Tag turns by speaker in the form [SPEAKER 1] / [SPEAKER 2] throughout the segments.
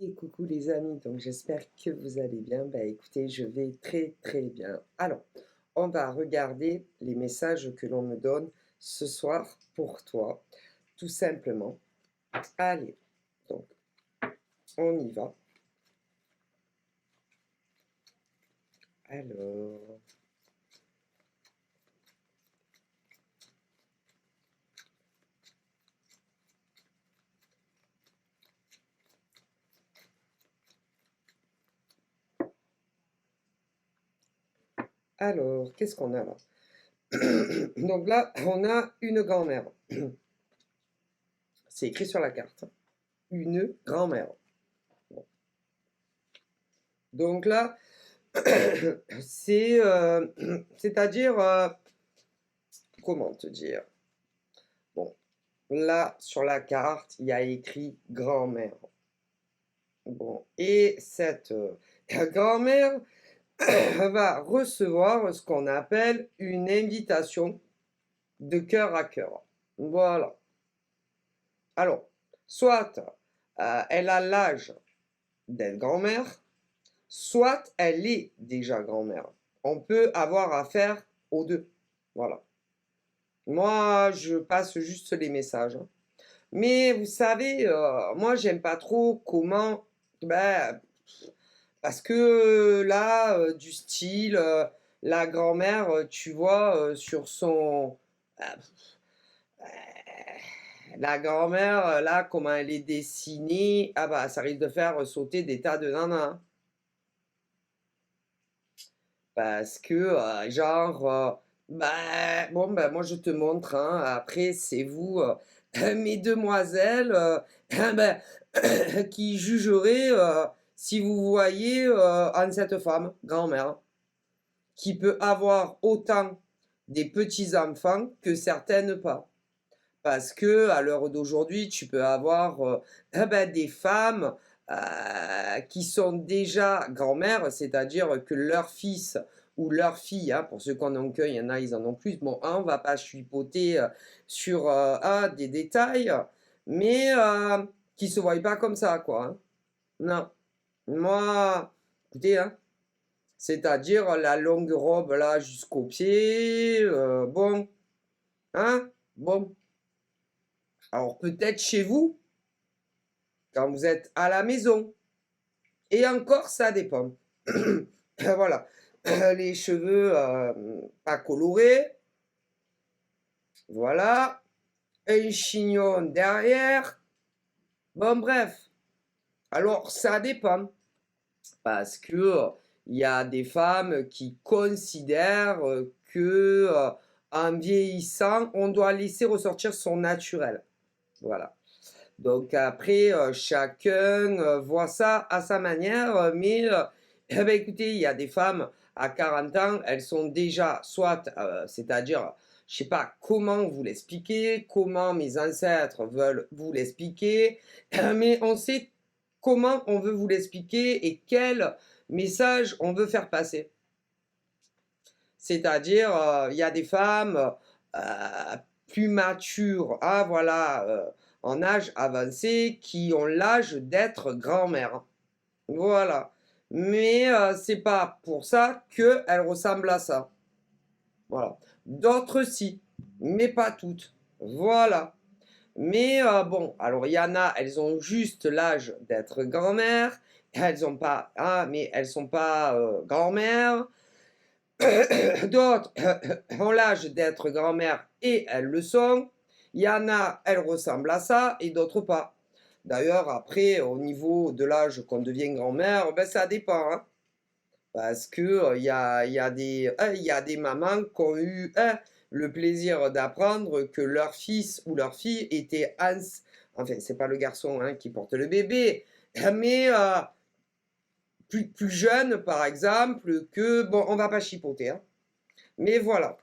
[SPEAKER 1] Et coucou les amis, donc j'espère que vous allez bien. Bah écoutez, je vais très très bien. Alors, on va regarder les messages que l'on me donne ce soir pour toi, tout simplement. Allez, donc on y va. Alors, qu'est-ce qu'on a là? Donc là, on a une grand-mère. C'est écrit sur la carte, hein. Une grand-mère. Bon. Donc là, c'est-à-dire, comment te dire? Bon, là, sur la carte, il y a écrit grand-mère. Bon, et cette grand-mère va recevoir ce qu'on appelle une invitation de cœur à cœur. Voilà. Alors, soit elle a l'âge d'être grand-mère, soit elle est déjà grand-mère. On peut avoir affaire aux deux. Voilà. Moi, je passe juste les messages, hein. Mais vous savez, moi, j'aime pas trop comment, bah, parce que là, du style, la grand-mère, tu vois, sur son, la grand-mère, là, comment elle est dessinée, ah bah, ça risque de faire sauter des tas de nanas, hein. Parce que, genre, bah, bon, bah, moi je te montre, hein, après c'est vous, mes demoiselles, bah, qui jugerez, si vous voyez, en cette femme, grand-mère, qui peut avoir autant des petits-enfants que certaines pas. Parce que à l'heure d'aujourd'hui, tu peux avoir, bah, des femmes, qui sont déjà grand-mères, c'est-à-dire que leur fils ou leur fille, hein, pour ceux qui en ont qu'un, il y en a, ils en ont plus. Bon, hein, on va pas chipoter, sur, des détails, mais qui se voient pas comme ça, quoi, hein. Non. Moi, écoutez, hein, c'est-à-dire la longue robe là jusqu'aux pieds, bon, hein, bon. Alors peut-être chez vous, quand vous êtes à la maison. Et encore, ça dépend. Voilà. Les cheveux pas colorés. Voilà. Un chignon derrière. Bon, bref. Alors, ça dépend. Parce que il y a des femmes qui considèrent que en vieillissant, on doit laisser ressortir son naturel. Voilà. Donc après, chacun voit ça à sa manière, mais eh ben, écoutez, il y a des femmes à 40 ans, elles sont déjà soit, c'est-à-dire, je sais pas comment vous l'expliquer, comment mes ancêtres veulent vous l'expliquer, mais on sait comment on veut vous l'expliquer et quel message on veut faire passer. C'est-à-dire, il y a des femmes, heu, plus matures, ah voilà, en âge avancé, qui ont l'âge d'être grand-mère. Voilà. Mais, c'est pas pour ça qu'elles ressemblent à ça. Voilà. D'autres si, mais pas toutes. Voilà. Mais, bon, alors il y en a, elles ont juste l'âge d'être grand-mère, elles ont pas ah, mais elles sont pas, grand-mères. D'autres ont l'âge d'être grand-mère et elles le sont. Il y en a, elles ressemblent à ça et d'autres pas. D'ailleurs, après, au niveau de l'âge qu'on devient grand-mère, ben, ça dépend, hein. Parce que il y a des mamans qui ont eu le plaisir d'apprendre que leur fils ou leur fille était enfin, c'est pas le garçon hein, qui porte le bébé, mais plus jeune, par exemple, que, bon, on va pas chipoter, hein. Mais voilà.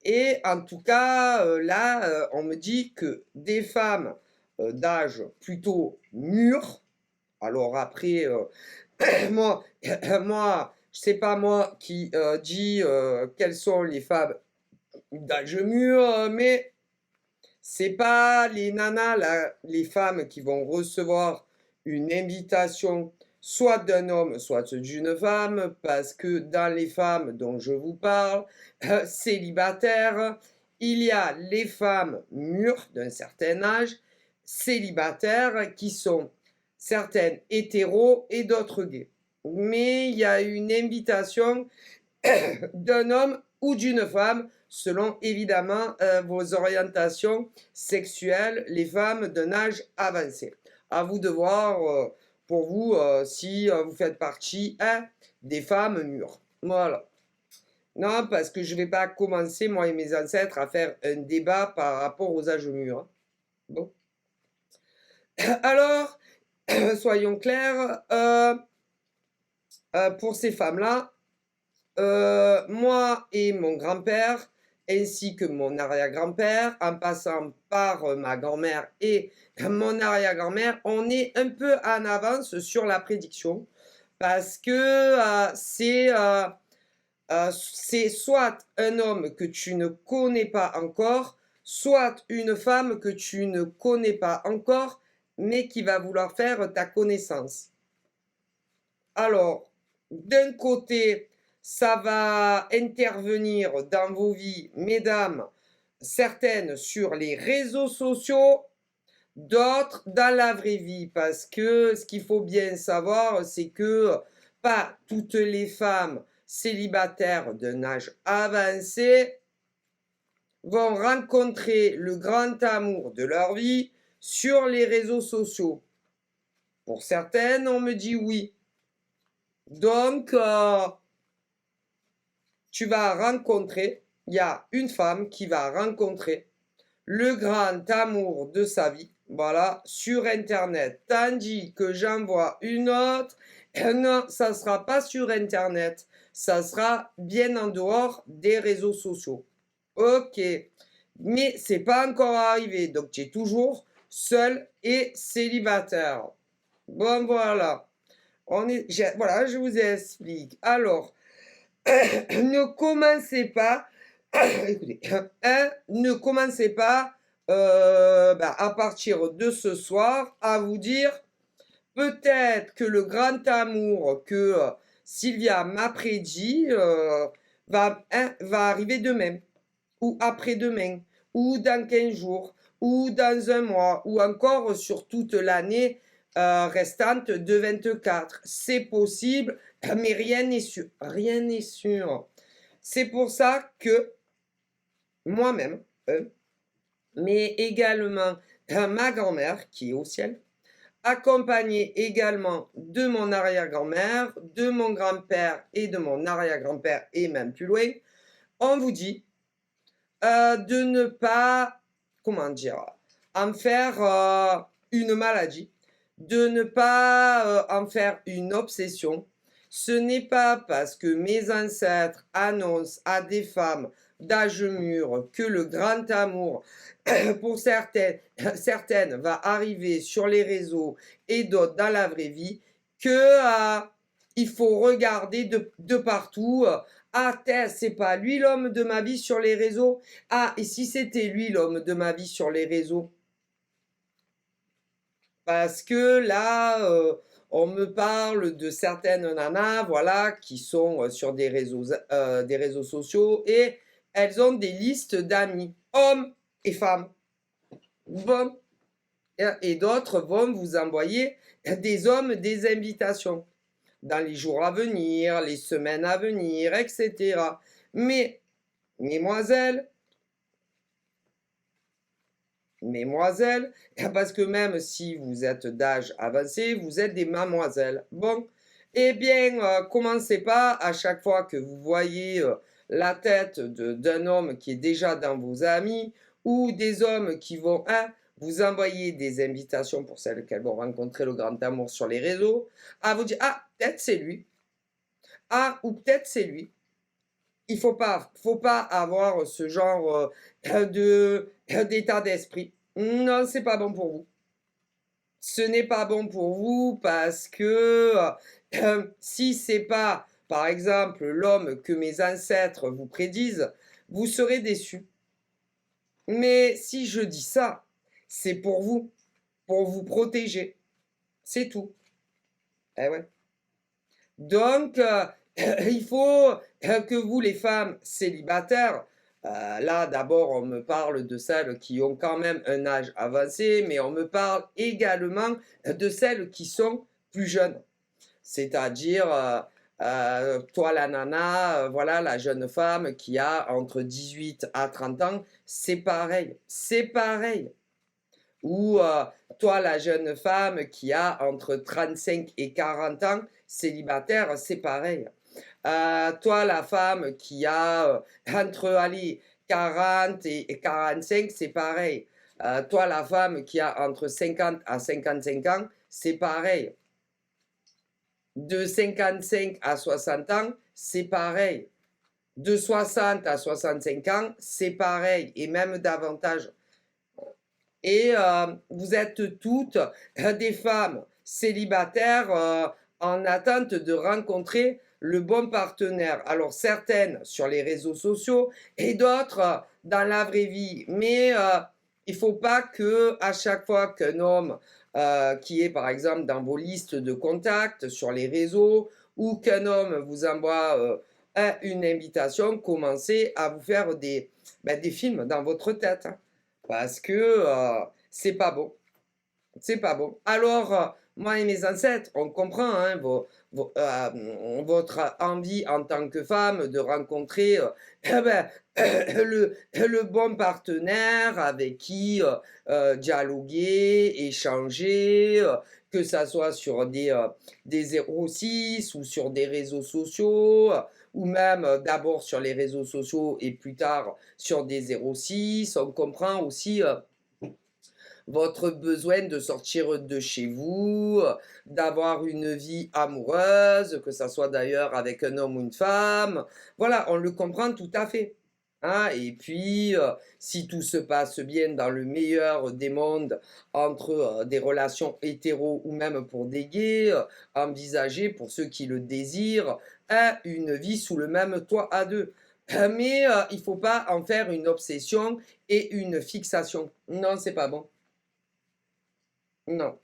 [SPEAKER 1] Et en tout cas, là, on me dit que des femmes d'âge plutôt mûr, alors après, moi, moi, je sais pas moi qui dit quelles sont les femmes d'âge mûr, mais c'est pas les nanas, là, les femmes qui vont recevoir une invitation soit d'un homme, soit d'une femme, parce que dans les femmes dont je vous parle, célibataires, il y a les femmes mûres d'un certain âge, célibataires, qui sont certaines hétéros et d'autres gays. Mais il y a une invitation d'un homme ou d'une femme, selon évidemment vos orientations sexuelles, les femmes d'un âge avancé. À vous de voir pour vous si vous faites partie des femmes mûres. Voilà. Non, parce que je ne vais pas commencer, moi et mes ancêtres, à faire un débat par rapport aux âges mûrs. Hein. Bon. Alors, soyons clairs, pour ces femmes-là, moi et mon grand-père, ainsi que mon arrière-grand-père, en passant par ma grand-mère et mon arrière-grand-mère, on est un peu en avance sur la prédiction parce que c'est soit un homme que tu ne connais pas encore, soit une femme que tu ne connais pas encore, mais qui va vouloir faire ta connaissance. Alors, d'un côté, ça va intervenir dans vos vies, mesdames, certaines sur les réseaux sociaux, d'autres dans la vraie vie. Parce que ce qu'il faut bien savoir, c'est que pas toutes les femmes célibataires d'un âge avancé vont rencontrer le grand amour de leur vie sur les réseaux sociaux. Pour certaines, on me dit oui. Donc, tu vas rencontrer, il y a une femme qui va rencontrer le grand amour de sa vie, voilà, sur Internet. Tandis que j'en vois une autre, non, ça ne sera pas sur Internet, ça sera bien en dehors des réseaux sociaux. Ok, mais c'est pas encore arrivé, donc tu es toujours seul et célibataire. Bon, voilà. Voilà, je vous explique. Alors, ne commencez pas, écoutez, ne commencez pas à partir de ce soir à vous dire peut-être que le grand amour que Sylvia m'a prédit va arriver demain, ou après-demain, ou dans 15 jours, ou dans un mois, ou encore sur toute l'année restante de 24. C'est possible, mais rien n'est sûr. Rien n'est sûr. C'est pour ça que moi-même, mais également ma grand-mère, qui est au ciel, accompagnée également de mon arrière-grand-mère, de mon grand-père et de mon arrière-grand-père, et même plus loin, on vous dit de ne pas, comment dire, en faire une maladie, de ne pas en faire une obsession. Ce n'est pas parce que mes ancêtres annoncent à des femmes d'âge mûr que le grand amour pour certaines va arriver sur les réseaux et d'autres dans la vraie vie que il faut regarder de partout. Ah, c'est pas lui l'homme de ma vie sur les réseaux. Ah, et si c'était lui l'homme de ma vie sur les réseaux? Parce que là, on me parle de certaines nanas, voilà, qui sont sur des réseaux sociaux et elles ont des listes d'amis, hommes et femmes. Bon. Et d'autres vont vous envoyer des hommes, des invitations dans les jours à venir, les semaines à venir, etc. Mais, mesdemoiselles, parce que même si vous êtes d'âge avancé, vous êtes des mademoiselles. Bon, eh bien, commencez pas à chaque fois que vous voyez la tête d'un homme qui est déjà dans vos amis ou des hommes qui vont vous envoyer des invitations pour celles qu'elles vont rencontrer le grand amour sur les réseaux, à vous dire, ah, peut-être c'est lui. Ah, ou peut-être c'est lui. Il faut pas avoir ce genre d'état d'esprit. Non, c'est pas bon pour vous. Ce n'est pas bon pour vous parce que si c'est pas, par exemple, l'homme que mes ancêtres vous prédisent, vous serez déçus. Mais si je dis ça, c'est pour vous protéger. C'est tout. Eh ouais. Donc, il faut que vous, les femmes célibataires, là d'abord on me parle de celles qui ont quand même un âge avancé, mais on me parle également de celles qui sont plus jeunes. C'est-à-dire, toi la nana, voilà la jeune femme qui a entre 18 à 30 ans, c'est pareil, c'est pareil. Ou toi, la jeune femme qui a entre 35 et 40 ans, célibataire, c'est pareil. Toi, la femme qui a entre allez, 40 et 45, c'est pareil. Toi, la femme qui a entre 50 à 55 ans, c'est pareil. De 55 à 60 ans, c'est pareil. De 60 à 65 ans, c'est pareil, et même davantage. Et vous êtes toutes des femmes célibataires en attente de rencontrer le bon partenaire. Alors certaines sur les réseaux sociaux et d'autres dans la vraie vie. Mais il ne faut pas que à chaque fois qu'un homme qui est par exemple dans vos listes de contacts sur les réseaux ou qu'un homme vous envoie une invitation, commencez à vous faire des films dans votre tête. Hein. Parce que c'est pas bon. C'est pas bon. Alors, moi et mes ancêtres, on comprend hein, votre envie en tant que femme de rencontrer le bon partenaire avec qui dialoguer, échanger, que ça soit sur des 06 ou sur des réseaux sociaux, ou même d'abord sur les réseaux sociaux et plus tard sur des 06. On comprend aussi votre besoin de sortir de chez vous, d'avoir une vie amoureuse, que ça soit d'ailleurs avec un homme ou une femme. Voilà, on le comprend tout à fait. Hein, et puis, si tout se passe bien dans le meilleur des mondes, entre des relations hétéros ou même pour des gays, envisagez pour ceux qui le désirent, une vie sous le même toit à deux. Mais il ne faut pas en faire une obsession et une fixation. Non, c'est pas bon. Non,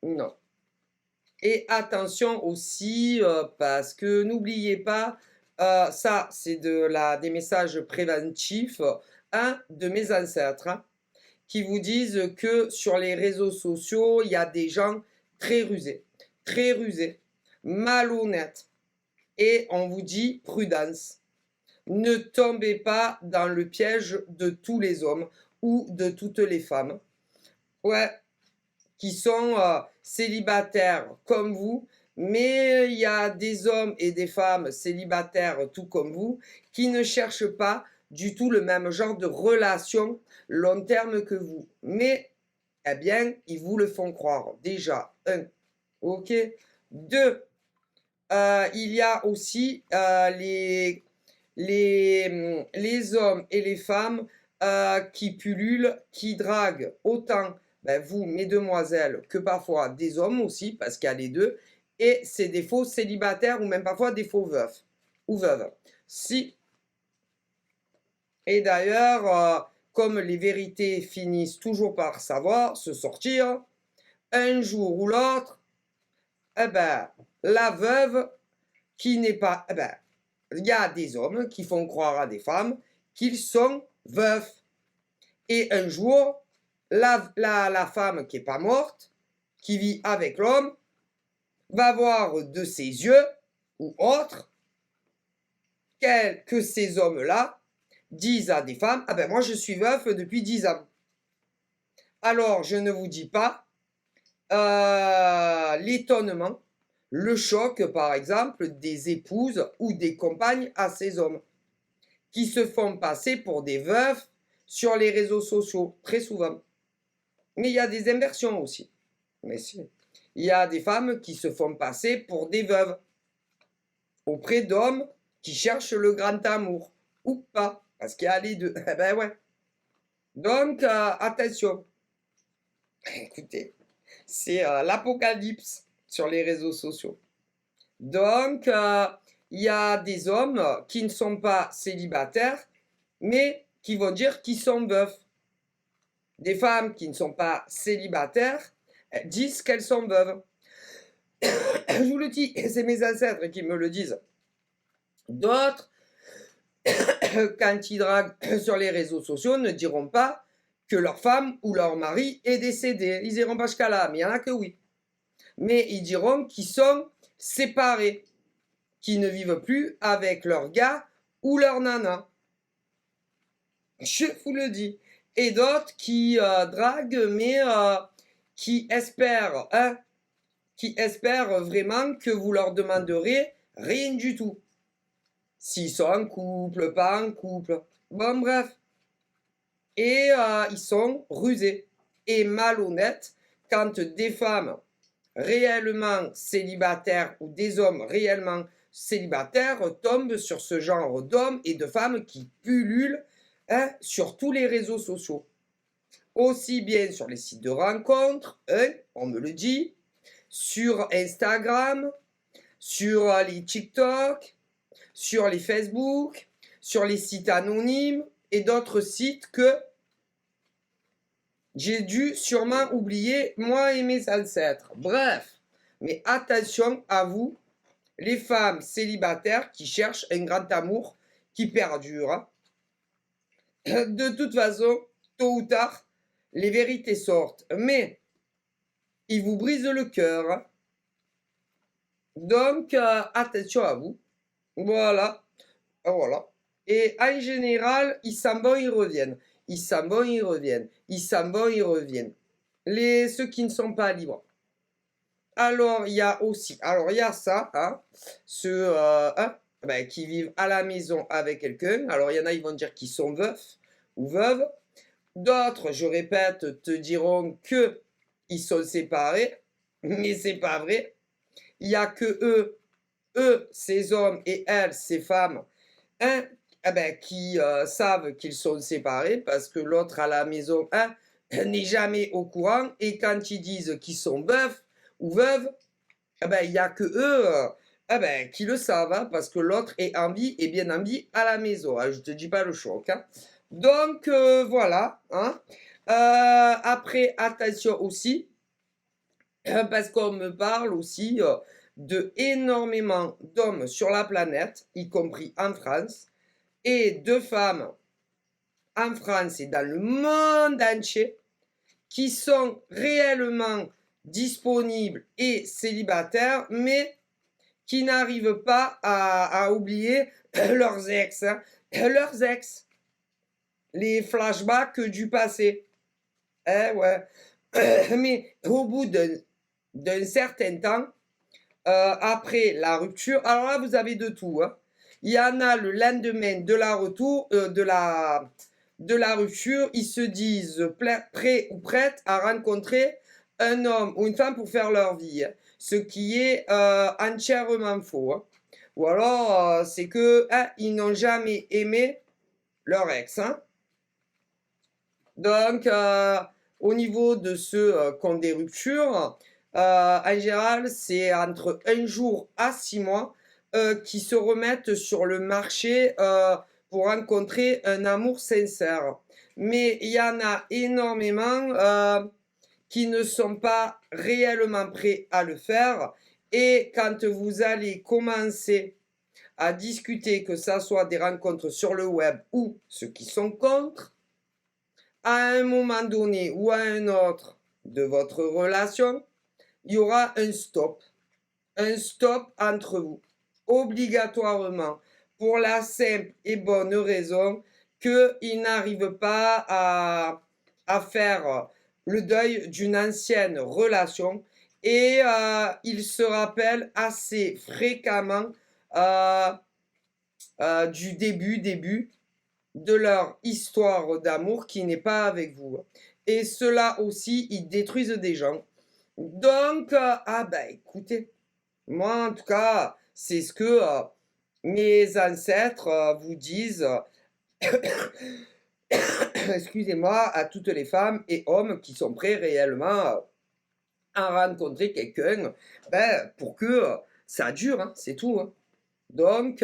[SPEAKER 1] non. Et attention aussi, parce que n'oubliez pas, ça, c'est des messages préventifs, de mes ancêtres, hein, qui vous disent que sur les réseaux sociaux, il y a des gens très rusés, malhonnêtes. Et on vous dit prudence. Ne tombez pas dans le piège de tous les hommes ou de toutes les femmes. Ouais, qui sont célibataires comme vous, mais il y a des hommes et des femmes célibataires tout comme vous qui ne cherchent pas du tout le même genre de relation long terme que vous. Mais, eh bien, ils vous le font croire. Déjà, un. OK. Deux, il y a aussi les hommes et les femmes qui pullulent, qui draguent autant vous, mesdemoiselles, que parfois des hommes aussi, parce qu'il y a les deux, et c'est des faux célibataires ou même parfois des faux veufs ou veuves. Si, et d'ailleurs, comme les vérités finissent toujours par savoir se sortir, un jour ou l'autre, eh ben, la veuve qui n'est pas, eh ben, il y a des hommes qui font croire à des femmes qu'ils sont veufs. Et un jour, la femme qui n'est pas morte, qui vit avec l'homme, va voir de ses yeux, ou autres, que ces hommes-là disent à des femmes, ah ben moi je suis veuf depuis 10 ans. Alors je ne vous dis pas l'étonnement, le choc par exemple des épouses ou des compagnes à ces hommes qui se font passer pour des veufs sur les réseaux sociaux, très souvent. Mais il y a des inversions aussi. Mais si. Il y a des femmes qui se font passer pour des veuves auprès d'hommes qui cherchent le grand amour. Ou pas, parce qu'il y a les deux. Eh ben ouais. Donc, attention. Écoutez, c'est l'apocalypse sur les réseaux sociaux. Donc, il y a des hommes qui ne sont pas célibataires, mais qui vont dire qu'ils sont veufs. Des femmes qui ne sont pas célibataires, disent qu'elles sont veuves. Je vous le dis, c'est mes ancêtres qui me le disent. D'autres, quand ils draguent sur les réseaux sociaux, ne diront pas que leur femme ou leur mari est décédé. Ils iront pas jusqu'à là, mais il y en a que oui. Mais ils diront qu'ils sont séparés, qu'ils ne vivent plus avec leur gars ou leur nana. Je vous le dis. Et d'autres qui draguent, mais qui espèrent, hein, qui espèrent vraiment que vous leur demanderez rien du tout. S'ils sont en couple, pas en couple. Bon, bref. Et ils sont rusés et malhonnêtes quand des femmes réellement célibataires ou des hommes réellement célibataires tombent sur ce genre d'hommes et de femmes qui pullulent, hein, sur tous les réseaux sociaux. Aussi bien sur les sites de rencontres, hein, on me le dit, sur Instagram, sur les TikTok, sur les Facebook, sur les sites anonymes et d'autres sites que j'ai dû sûrement oublier, moi et mes ancêtres. Bref, mais attention à vous, les femmes célibataires qui cherchent un grand amour qui perdure. Hein. De toute façon, tôt ou tard, les vérités sortent, mais ils vous brisent le cœur. Hein. Donc, attention à vous. Voilà. Voilà. Et en général, ils s'en vont, ils reviennent. Ils s'en vont, ils reviennent. Ils s'en vont, ils reviennent. Ceux qui ne sont pas libres. Alors, il y a aussi, alors il y a ça, hein, ceux hein, ben, qui vivent à la maison avec quelqu'un. Alors, il y en a, ils vont dire qu'ils sont veufs ou veuves. D'autres, je répète, te diront que ils sont séparés, mais c'est pas vrai. Il y a que eux, ces hommes et elles, ces femmes, un, eh ben, qui savent qu'ils sont séparés parce que l'autre à la maison, un, n'est jamais au courant et quand ils disent qu'ils sont veufs ou veuves, eh ben, il n'y a que eux eh ben, qui le savent hein, parce que l'autre est en vie et bien en vie à la maison. Hein, je te dis pas le choc. Hein. Donc voilà. Hein. Après, attention aussi, parce qu'on me parle aussi de énormément d'hommes sur la planète, y compris en France, et de femmes en France et dans le monde entier qui sont réellement disponibles et célibataires, mais qui n'arrivent pas à oublier leurs ex. Hein. Leurs ex. Les flashbacks du passé. Eh ouais. Mais au bout d'un certain temps, après la rupture, alors là, vous avez de tout. Hein. Il y en a le lendemain de la de la rupture, ils se disent prêts ou prêtes à rencontrer un homme ou une femme pour faire leur vie, hein, ce qui est entièrement faux. Hein. Ou alors, c'est que hein, ils n'ont jamais aimé leur ex. Hein. Donc, au niveau de ceux qui ont des ruptures, en général, c'est entre 1 jour à 6 mois qui se remettent sur le marché pour rencontrer un amour sincère. Mais il y en a énormément qui ne sont pas réellement prêts à le faire. Et quand vous allez commencer à discuter, que ça soit des rencontres sur le web ou ceux qui sont contre, à un moment donné ou à un autre de votre relation, il y aura un stop entre vous, obligatoirement, pour la simple et bonne raison qu'il n'arrive pas à faire le deuil d'une ancienne relation et il se rappelle assez fréquemment du début de leur histoire d'amour qui n'est pas avec vous. Et cela aussi, ils détruisent des gens. Donc, ah ben écoutez, moi en tout cas, c'est ce que mes ancêtres vous disent, excusez-moi, à toutes les femmes et hommes qui sont prêts réellement à rencontrer quelqu'un, ben, pour que ça dure, hein, c'est tout. Hein. Donc,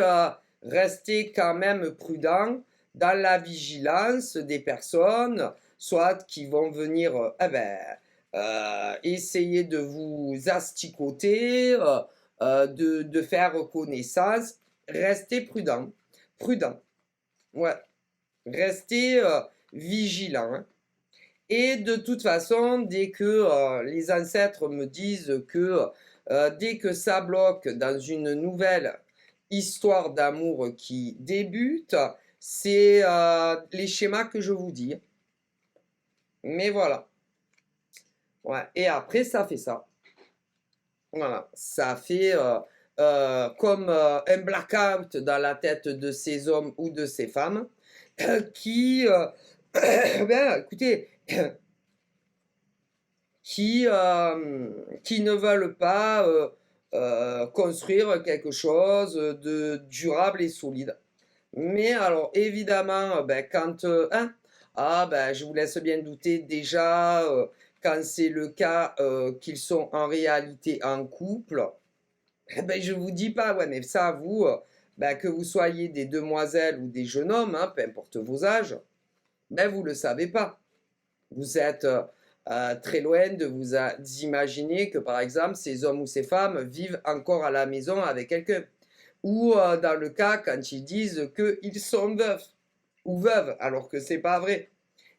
[SPEAKER 1] restez quand même prudent dans la vigilance des personnes, soit qui vont venir essayer de vous asticoter, de faire connaissance. Restez prudent, prudent, ouais, restez, vigilant, hein. Et de toute façon, dès que, les ancêtres me disent que, dès que ça bloque dans une nouvelle histoire d'amour qui débute, c'est, les schémas que je vous dis. Mais voilà, ouais, et après ça fait ça. Voilà, ça fait, comme, un blackout dans la tête de ces hommes ou de ces femmes, qui, ben, écoutez, qui ne veulent pas, construire quelque chose de durable et solide. Mais alors évidemment, ben, quand, hein, ah ben, je vous laisse bien douter déjà, quand c'est le cas, qu'ils sont en réalité en couple, eh ben, je vous dis pas, ouais, mais ça, vous, ben, que vous soyez des demoiselles ou des jeunes hommes, hein, peu importe vos âges, ben, vous le savez pas. Vous êtes, très loin de vous imaginer que, par exemple, ces hommes ou ces femmes vivent encore à la maison avec quelqu'un. Ou, dans le cas quand ils disent qu'ils sont veufs ou veuves, alors que c'est pas vrai.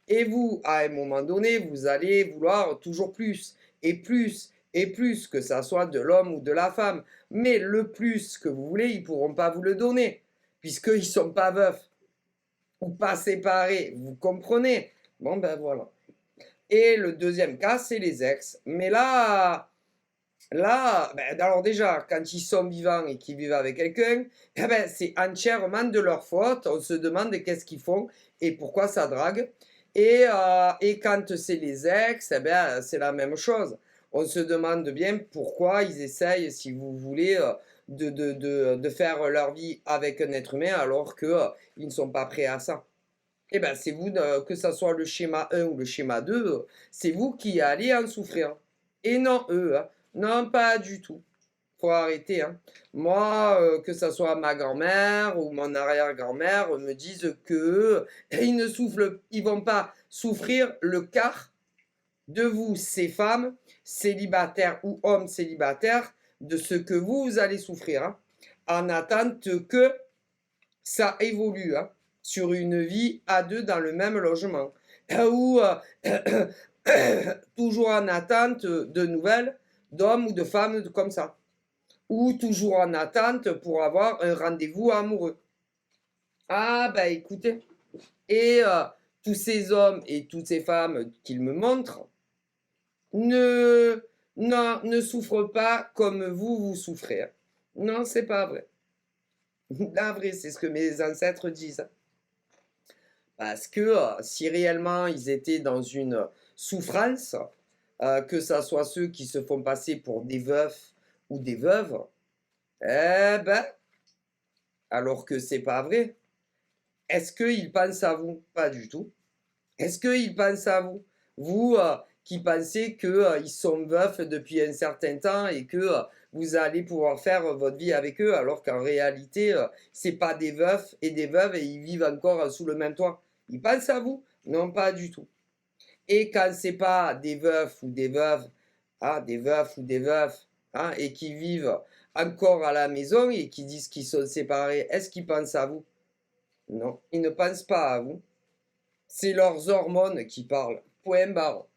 [SPEAKER 1] Et vous, à un moment donné, vous allez vouloir toujours plus et plus et plus, que ça soit de l'homme ou de la femme. Mais le plus que vous voulez, ils pourront pas vous le donner, puisqu'ils sont pas veufs ou pas séparés. Vous comprenez? Bon, ben voilà. Et le deuxième cas, c'est les ex. Mais là, ben, alors déjà, quand ils sont vivants et qu'ils vivent avec quelqu'un, eh ben, c'est entièrement de leur faute. On se demande qu'est-ce qu'ils font et pourquoi ça drague. Et quand c'est les ex, eh ben, c'est la même chose. On se demande bien pourquoi ils essayent, si vous voulez, de faire leur vie avec un être humain alors que, ils ne sont pas prêts à ça. Eh ben, c'est vous, que ça soit le schéma 1 ou le schéma 2, c'est vous qui allez en souffrir. Et non eux, hein. Non, pas du tout. Faut arrêter, hein. Moi, que ça soit ma grand-mère ou mon arrière-grand-mère, me disent qu'eux, ils vont pas souffrir le quart de vous, ces femmes célibataires ou hommes célibataires, de ce que vous allez souffrir, hein, en attente que ça évolue, hein, sur une vie à deux dans le même logement. Ou toujours en attente de nouvelles d'hommes ou de femmes comme ça. Ou toujours en attente pour avoir un rendez-vous amoureux. Ah bah écoutez, et tous ces hommes et toutes ces femmes qu'ils me montrent ne, non, ne souffrent pas comme vous souffrez, hein. Non, c'est pas vrai. La vrai, c'est ce que mes ancêtres disent, hein. Parce que si réellement ils étaient dans une souffrance, que ça soit ceux qui se font passer pour des veufs ou des veuves, eh ben, alors que c'est pas vrai. Est-ce qu'ils pensent à vous? Pas du tout. Est-ce qu'ils pensent à vous? Vous, qui pensez que, ils sont veufs depuis un certain temps et que, vous allez pouvoir faire votre vie avec eux, alors qu'en réalité, c'est pas des veufs et des veuves et ils vivent encore sous le même toit. Ils pensent à vous? Non, pas du tout. Et quand c'est pas des veufs ou des veuves, hein, des veufs ou des veufs, hein, et qui vivent encore à la maison et qui disent qu'ils sont séparés, est-ce qu'ils pensent à vous? Non, ils ne pensent pas à vous. C'est leurs hormones qui parlent. Point barre.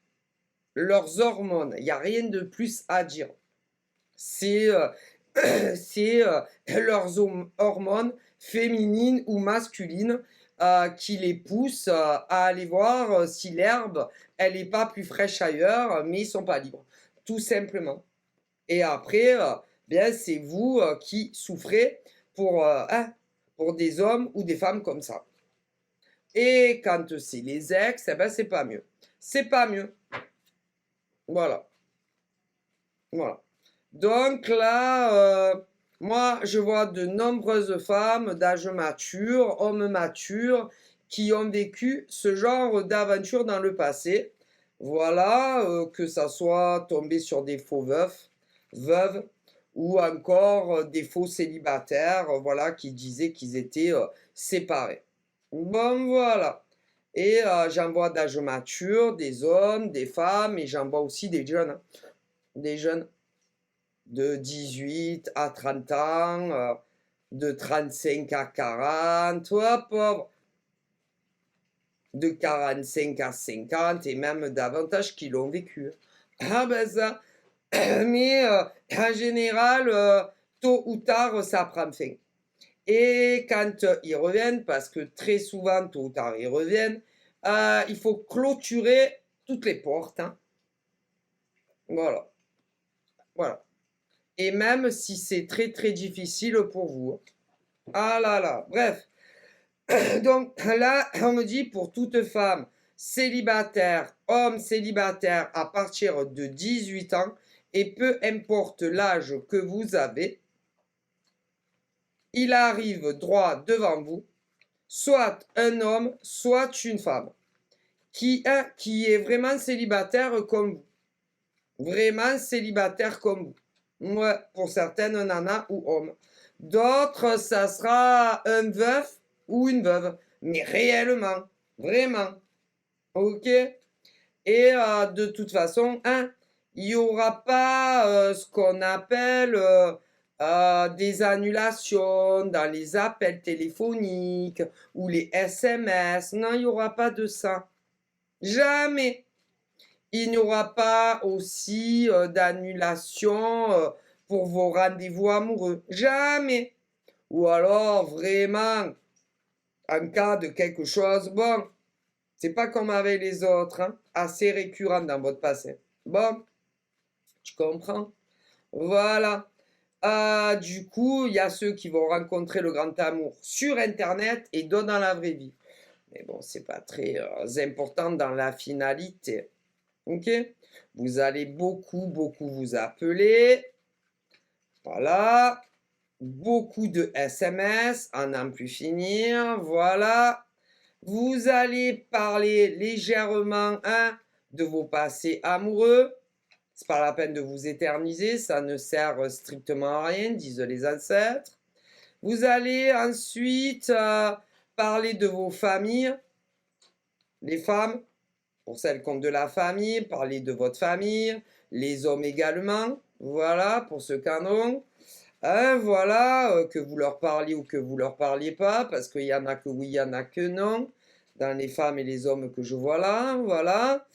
[SPEAKER 1] Leurs hormones. Il n'y a rien de plus à dire. C'est c'est leurs hormones féminines ou masculines qui les poussent à aller voir si l'herbe, elle n'est pas plus fraîche ailleurs, mais ils sont pas libres. Tout simplement. Et après, bien, c'est vous qui souffrez hein, pour des hommes ou des femmes comme ça. Et quand c'est les ex, eh ben, c'est pas mieux. C'est pas mieux. Voilà. Voilà. Donc là, moi, je vois de nombreuses femmes d'âge mature, hommes matures, qui ont vécu ce genre d'aventure dans le passé. Voilà, que ça soit tombé sur des faux veufs, veuves, ou encore des faux célibataires, voilà, qui disaient qu'ils étaient séparés. Bon, voilà. Et j'en vois d'âge mature, des hommes, des femmes, et j'en vois aussi des jeunes, hein. Des jeunes de 18 à 30 ans, de 35 à 40, hop, hop, de 45 à 50 et même davantage qui l'ont vécu. Ah ben ça, mais en général, tôt ou tard, ça prend fin. Et quand ils reviennent, parce que très souvent, tôt ou tard, ils reviennent, il faut clôturer toutes les portes, hein. Voilà, voilà. Et même si c'est très très difficile pour vous, hein. Ah là là, bref. Donc là, on me dit pour toute femme célibataire, homme célibataire à partir de 18 ans, et peu importe l'âge que vous avez, il arrive droit devant vous, soit un homme, soit une femme, qui est vraiment célibataire comme vous. Vraiment célibataire comme vous. Ouais, pour certaines, nana ou homme. D'autres, ça sera un veuf ou une veuve. Mais réellement, vraiment. Ok? Et de toute façon, hein, il n'y aura pas ce qu'on appelle des annulations dans les appels téléphoniques ou les SMS. Non, il n'y aura pas de ça. Jamais. Il n'y aura pas aussi d'annulation pour vos rendez-vous amoureux. Jamais. Ou alors, vraiment, en cas de quelque chose, bon, c'est pas comme avec les autres, hein, assez récurrent dans votre passé. Bon, tu comprends? Voilà. Du coup, il y a ceux qui vont rencontrer le grand amour sur Internet et d'autres dans la vraie vie. Mais bon, c'est pas très important dans la finalité. Ok? Vous allez beaucoup, beaucoup vous appeler. Voilà. Beaucoup de SMS, à n'en plus finir. Voilà. Vous allez parler légèrement, hein, de vos passés amoureux. C'est pas la peine de vous éterniser, ça ne sert strictement à rien, disent les ancêtres. Vous allez ensuite parler de vos familles, les femmes, pour celles qui ont de la famille, parler de votre famille, les hommes également, voilà, pour ceux qui en ont. Hein, voilà, que vous leur parliez ou que vous leur parliez pas, parce qu'il y en a que oui, il y en a que non, dans les femmes et les hommes que je vois là, voilà.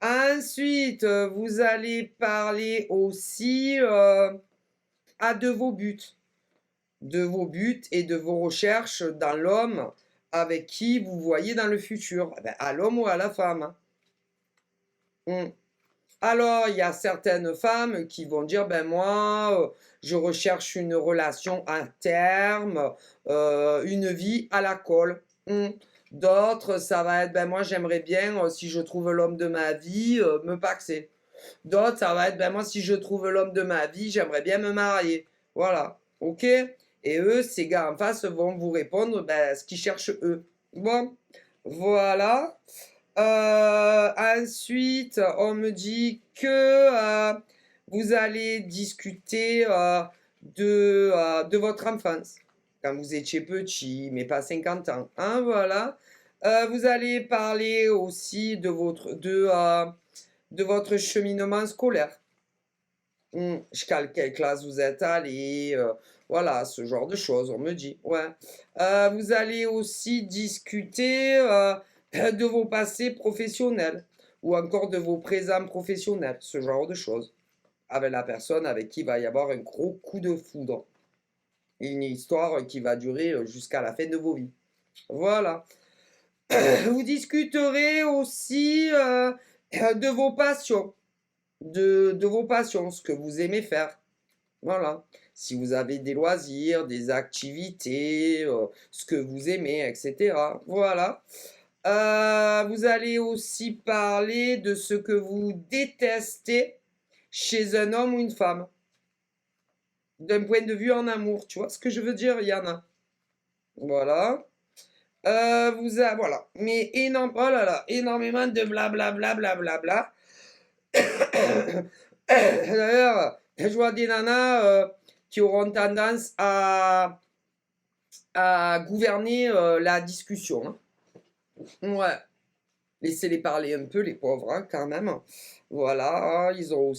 [SPEAKER 1] Ensuite, vous allez parler aussi de vos buts et de vos recherches dans l'homme avec qui vous voyez dans le futur, eh ben, à l'homme ou à la femme, hein. Alors, il y a certaines femmes qui vont dire, ben moi, je recherche une relation à terme, une vie à la colle. D'autres, ça va être, ben moi, j'aimerais bien, si je trouve l'homme de ma vie, me paxer. D'autres, ça va être, ben moi, si je trouve l'homme de ma vie, j'aimerais bien me marier. Voilà, ok? Et eux, ces gars en face vont vous répondre, ben, ce qu'ils cherchent eux. Bon, voilà. Ensuite, on me dit que vous allez discuter de votre enfance, quand vous étiez petit, mais pas 50 ans, hein, voilà. Vous allez parler aussi de votre cheminement scolaire. Jusqu'à quelle classe vous êtes allé, voilà, ce genre de choses, on me dit, ouais. Vous allez aussi discuter de vos passés professionnels ou encore de vos présents professionnels, ce genre de choses, avec la personne avec qui il va y avoir un gros coup de foudre. Une histoire qui va durer jusqu'à la fin de vos vies. Voilà. Vous discuterez aussi de vos passions, de vos passions, ce que vous aimez faire. Voilà. Si vous avez des loisirs, des activités, ce que vous aimez, etc. Voilà. Vous allez aussi parler de ce que vous détestez chez un homme ou une femme. D'un point de vue en amour, tu vois ce que je veux dire, Yana? Voilà. Voilà. Mais énorme, oh là là, énormément de blablabla, blablabla. D'ailleurs, je vois des nanas qui auront tendance à gouverner la discussion, hein. Ouais. Laissez-les parler un peu, les pauvres, hein, quand même. Voilà, hein, ils auront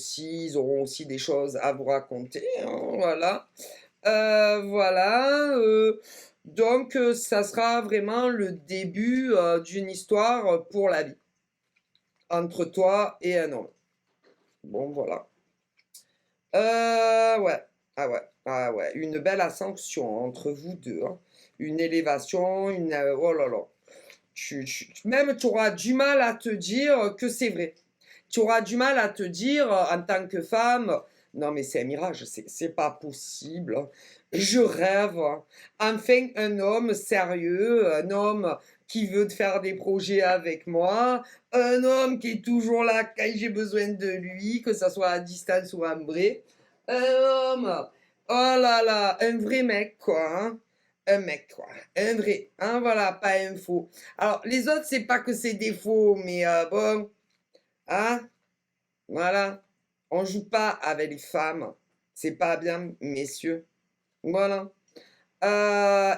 [SPEAKER 1] aussi des choses à vous raconter, hein, voilà. Voilà, donc ça sera vraiment le début, d'une histoire, pour la vie, entre toi et un homme. Bon, voilà. Ouais. Ah ouais, ah ouais, une belle ascension entre vous 2, hein. Une élévation, oh là là. Même tu auras du mal à te dire que c'est vrai. Tu auras du mal à te dire, en tant que femme: «Non mais c'est un mirage, c'est pas possible, hein. Je rêve, hein. Enfin un homme sérieux, un homme qui veut faire des projets avec moi, un homme qui est toujours là quand j'ai besoin de lui, que ça soit à distance ou en vrai. Un homme, oh là là, un vrai mec quoi, hein. Un mec quoi, un vrai, hein, voilà, pas un faux». Alors les autres, c'est pas que c'est des faux, mais bon, hein? Voilà, on joue pas avec les femmes, c'est pas bien, messieurs. Voilà.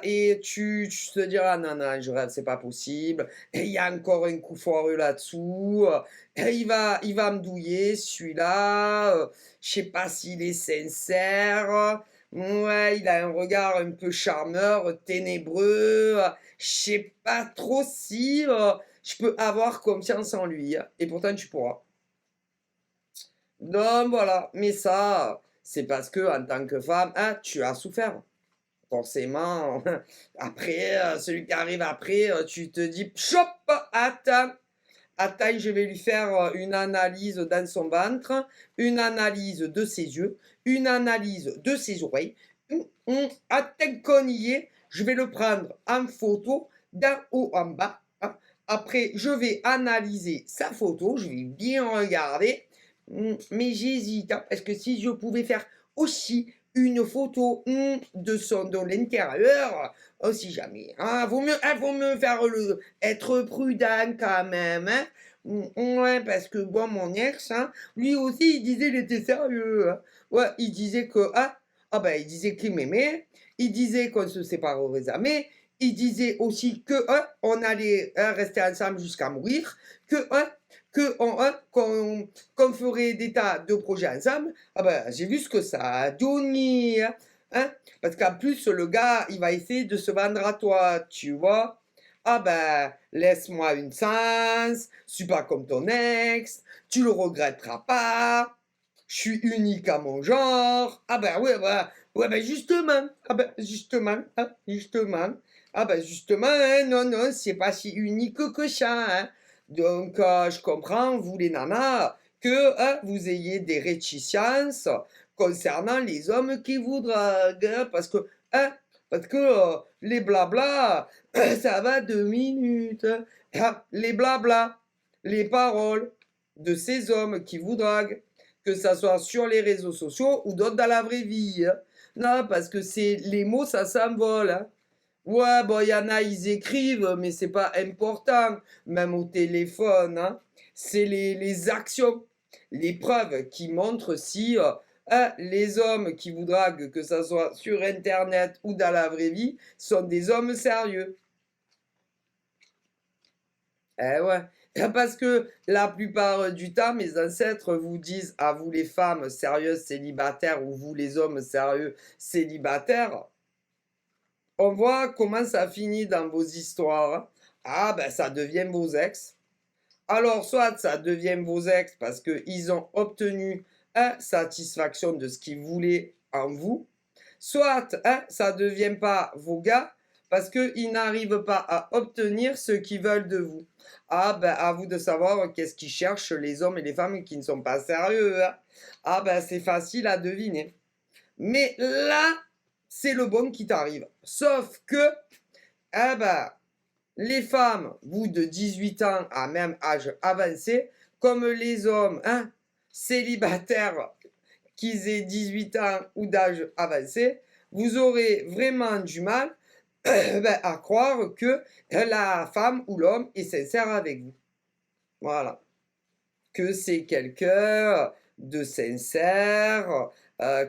[SPEAKER 1] Et tu te diras: «Non, non, je rêve, c'est pas possible. Et il y a encore un coup foireux là-dessous, et il va me douiller celui-là, je sais pas s'il est sincère, ouais, il a un regard un peu charmeur, ténébreux, je sais pas trop si, je peux avoir confiance en lui», hein, et pourtant tu pourras. Donc voilà, mais ça, c'est parce que en tant que femme, hein, tu as souffert. Forcément, après, celui qui arrive après, tu te dis: «Chop! Attends, attends, je vais lui faire, une analyse dans son ventre, une analyse de ses yeux, une analyse de ses oreilles. Attends qu'on y est, je vais le prendre en photo d'en haut en bas, hein. Après, je vais analyser sa photo, je vais bien regarder, mais j'hésite, hein, parce que si je pouvais faire aussi une photo, de l'intérieur, oh si jamais, hein, vaut mieux faire le être prudent quand même, hein. Ouais, parce que bon, mon ex, hein, lui aussi, il disait il était sérieux, hein. Ouais, il disait que, il disait qu'il m'aimait, il disait qu'on se séparerait jamais, il disait aussi que, on allait, rester ensemble jusqu'à mourir, que, qu'on ferait des tas de projets ensemble. Ah ben, j'ai vu ce que ça a donné, hein. Parce qu'en plus, le gars, il va essayer de se vendre à toi, tu vois. Ah ben, laisse-moi une chance, je suis pas comme ton ex, tu le regretteras pas, je suis unique à mon genre. Ah ben ouais, voilà. Ouais, ben justement, ah ben justement, hein, justement. Ah ben justement, hein, non, non, c'est pas si unique que ça, hein. Donc, je comprends, vous les nanas, que vous ayez des réticences concernant les hommes qui vous draguent, hein, hein, parce que les blabla, ça va 2 minutes, hein. Les blabla, les paroles de ces hommes qui vous draguent, que ça soit sur les réseaux sociaux ou d'autres dans la vraie vie, hein. Non, parce que c'est les mots, ça s'envole, hein. Ouais, bon, il y en a, ils écrivent, mais c'est pas important, même au téléphone, hein. C'est les actions, les preuves qui montrent si les hommes qui vous draguent, que ça soit sur Internet ou dans la vraie vie, sont des hommes sérieux. Eh ouais, parce que la plupart du temps, mes ancêtres vous disent à vous les femmes sérieuses célibataires ou vous les hommes sérieux célibataires, on voit comment ça finit dans vos histoires, hein. Ah ben ça devient vos ex. Alors soit ça devient vos ex parce qu'ils ont obtenu satisfaction de ce qu'ils voulaient en vous, soit ça devient pas vos gars parce qu'ils n'arrivent pas à obtenir ce qu'ils veulent de vous. Ah ben à vous de savoir qu'est-ce qu'ils cherchent les hommes et les femmes qui ne sont pas sérieux, hein. Ah ben c'est facile à deviner. Mais là, c'est le bon qui t'arrive. Sauf que, ah ben, les femmes, vous de 18 ans à même âge avancé, comme les hommes, hein, célibataires, qu'ils aient 18 ans ou d'âge avancé, vous aurez vraiment du mal ben, à croire que la femme ou l'homme est sincère avec vous. Voilà. Que c'est quelqu'un de sincère,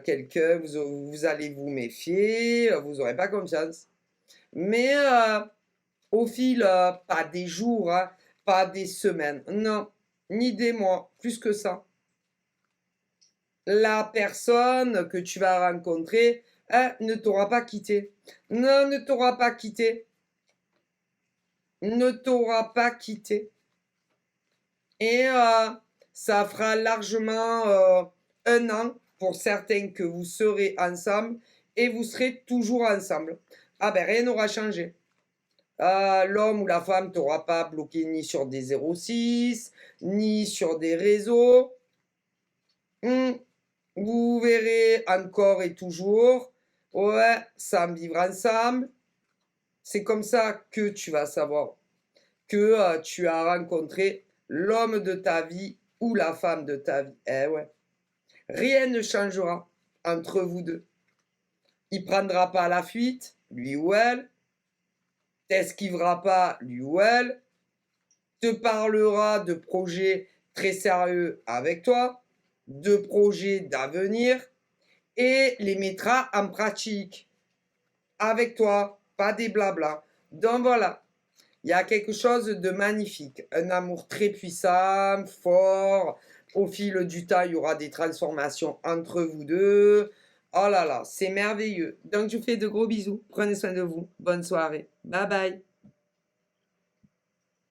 [SPEAKER 1] quelqu'un, vous allez vous méfier, vous n'aurez pas confiance. Mais au fil, pas des jours, hein, pas des semaines, non, ni des mois, plus que ça. La personne que tu vas rencontrer, ne t'aura pas quitté. Non, ne t'aura pas quitté. Ne t'aura pas quitté. Et ça fera largement 1 an pour certains que vous serez ensemble et vous serez toujours ensemble. Ah ben rien n'aura changé. L'homme ou la femme t'aura pas bloqué ni sur des 06, ni sur des réseaux. Vous verrez encore et toujours, ouais, sans vivre ensemble. C'est comme ça que tu vas savoir que tu as rencontré l'homme de ta vie ou la femme de ta vie. Eh ouais. Rien ne changera entre vous deux. Il prendra pas la fuite, lui ou elle. T'esquivera pas, lui ou elle. Te parlera de projets très sérieux avec toi, de projets d'avenir, et les mettra en pratique avec toi, pas des blabla. Donc voilà, il y a quelque chose de magnifique, un amour très puissant, fort. Au fil du temps, il y aura des transformations entre vous deux. Oh là là, c'est merveilleux. Donc je vous fais de gros bisous. Prenez soin de vous. Bonne soirée. Bye bye.